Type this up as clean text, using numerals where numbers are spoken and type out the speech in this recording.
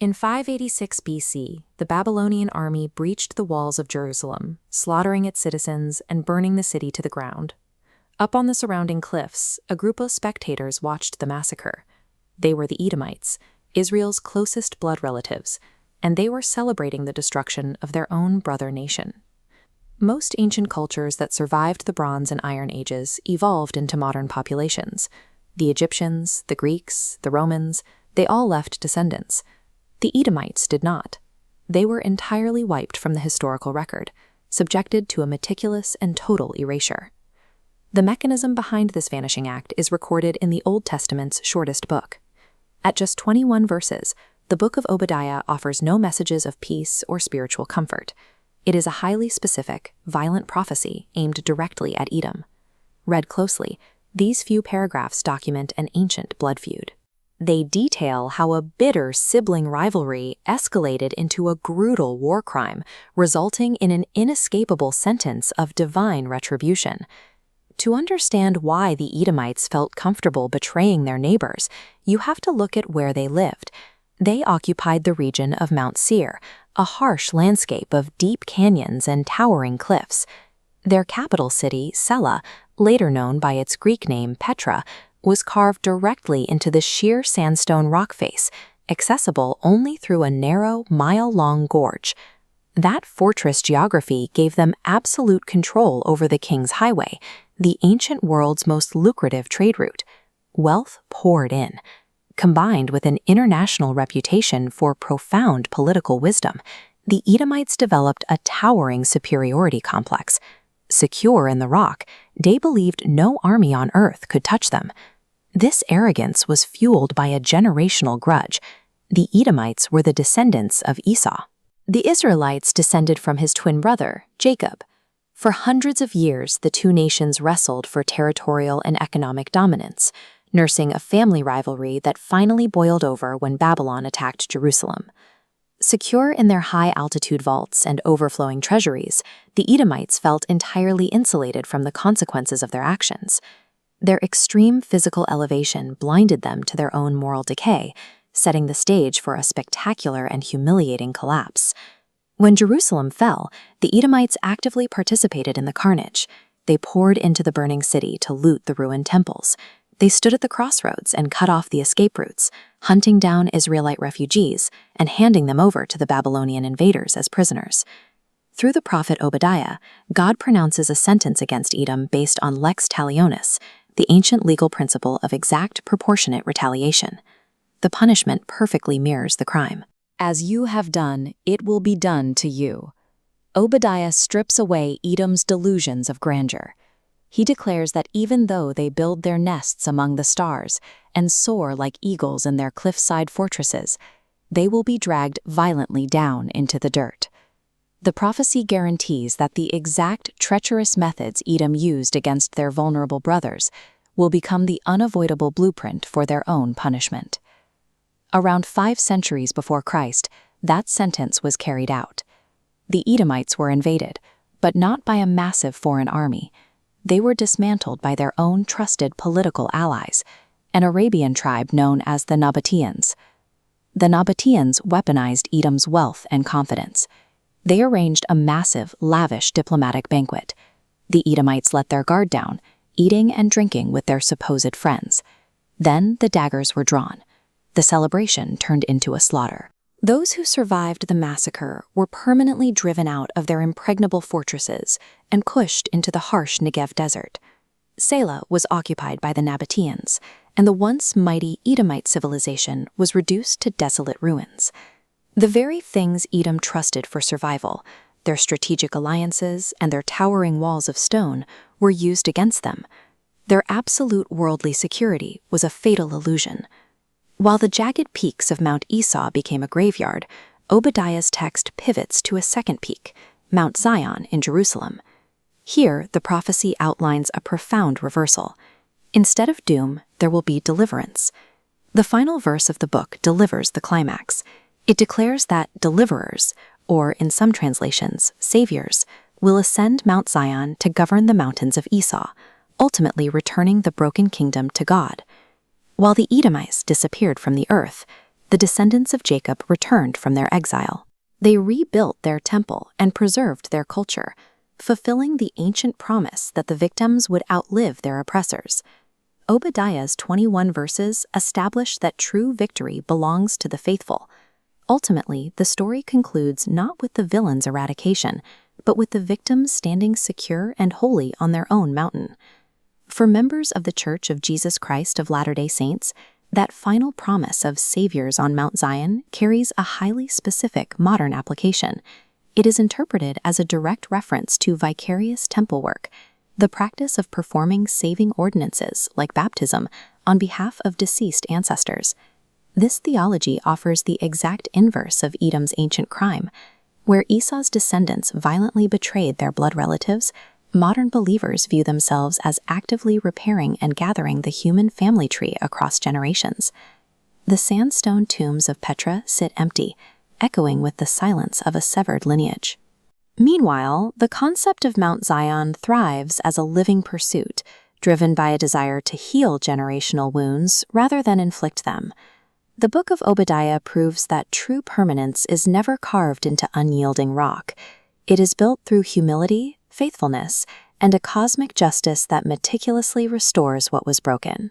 In 586 BC, the Babylonian army breached the walls of Jerusalem, slaughtering its citizens and burning the city to the ground. Up on the surrounding cliffs, a group of spectators watched the massacre. They were the Edomites, Israel's closest blood relatives, and they were celebrating the destruction of their own brother nation. Most ancient cultures that survived the Bronze and Iron Ages evolved into modern populations. The Egyptians, the Greeks, the Romans, they all left descendants. The Edomites did not. They were entirely wiped from the historical record, subjected to a meticulous and total erasure. The mechanism behind this vanishing act is recorded in the Old Testament's shortest book. At just 21 verses, the Book of Obadiah offers no messages of peace or spiritual comfort. It is a highly specific, violent prophecy aimed directly at Edom. Read closely, these few paragraphs document an ancient blood feud. They detail how a bitter sibling rivalry escalated into a brutal war crime, resulting in an inescapable sentence of divine retribution. To understand why the Edomites felt comfortable betraying their neighbors, you have to look at where they lived. They occupied the region of Mount Seir, a harsh landscape of deep canyons and towering cliffs. Their capital city, Sela, later known by its Greek name Petra, was carved directly into the sheer sandstone rock face, accessible only through a narrow, mile-long gorge. That fortress geography gave them absolute control over the King's Highway, the ancient world's most lucrative trade route. Wealth poured in. Combined with an international reputation for profound political wisdom, the Edomites developed a towering superiority complex. Secure in the rock, they believed no army on earth could touch them. This arrogance was fueled by a generational grudge. The Edomites were the descendants of Esau. The Israelites descended from his twin brother, Jacob. For hundreds of years, the two nations wrestled for territorial and economic dominance, nursing a family rivalry that finally boiled over when Babylon attacked Jerusalem. Secure in their high-altitude vaults and overflowing treasuries, the Edomites felt entirely insulated from the consequences of their actions. Their extreme physical elevation blinded them to their own moral decay, setting the stage for a spectacular and humiliating collapse. When Jerusalem fell, the Edomites actively participated in the carnage. They poured into the burning city to loot the ruined temples. They stood at the crossroads and cut off the escape routes, hunting down Israelite refugees and handing them over to the Babylonian invaders as prisoners. Through the prophet Obadiah, God pronounces a sentence against Edom based on lex talionis, the ancient legal principle of exact proportionate retaliation. The punishment perfectly mirrors the crime. As you have done, it will be done to you. Obadiah strips away Edom's delusions of grandeur. He declares that even though they build their nests among the stars and soar like eagles in their cliffside fortresses, they will be dragged violently down into the dirt. The prophecy guarantees that the exact treacherous methods Edom used against their vulnerable brothers will become the unavoidable blueprint for their own punishment. Around 5 centuries before Christ, that sentence was carried out. The Edomites were invaded, but not by a massive foreign army. They were dismantled by their own trusted political allies, an Arabian tribe known as the Nabateans. The Nabateans weaponized Edom's wealth and confidence. They arranged a massive, lavish diplomatic banquet. The Edomites let their guard down, eating and drinking with their supposed friends. Then the daggers were drawn. The celebration turned into a slaughter. Those who survived the massacre were permanently driven out of their impregnable fortresses and pushed into the harsh Negev desert. Sela was occupied by the Nabateans, and the once mighty Edomite civilization was reduced to desolate ruins. The very things Edom trusted for survival, their strategic alliances and their towering walls of stone, were used against them. Their absolute worldly security was a fatal illusion. While the jagged peaks of Mount Esau became a graveyard, Obadiah's text pivots to a second peak, Mount Zion in Jerusalem. Here, the prophecy outlines a profound reversal. Instead of doom, there will be deliverance. The final verse of the book delivers the climax. It declares that deliverers, or in some translations, saviors, will ascend Mount Zion to govern the mountains of Esau, ultimately returning the broken kingdom to God. While the Edomites disappeared from the earth, the descendants of Jacob returned from their exile. They rebuilt their temple and preserved their culture, fulfilling the ancient promise that the victims would outlive their oppressors. Obadiah's 21 verses establish that true victory belongs to the faithful. Ultimately, the story concludes not with the villain's eradication, but with the victims standing secure and holy on their own mountain. For members of the Church of Jesus Christ of Latter-day Saints, that final promise of saviors on Mount Zion carries a highly specific modern application. It is interpreted as a direct reference to vicarious temple work, the practice of performing saving ordinances, like baptism, on behalf of deceased ancestors. This theology offers the exact inverse of Edom's ancient crime. Where Esau's descendants violently betrayed their blood relatives, modern believers view themselves as actively repairing and gathering the human family tree across generations. The sandstone tombs of Petra sit empty, echoing with the silence of a severed lineage. Meanwhile, the concept of Mount Zion thrives as a living pursuit, driven by a desire to heal generational wounds rather than inflict them. The Book of Obadiah proves that true permanence is never carved into unyielding rock. It is built through humility, faithfulness, and a cosmic justice that meticulously restores what was broken.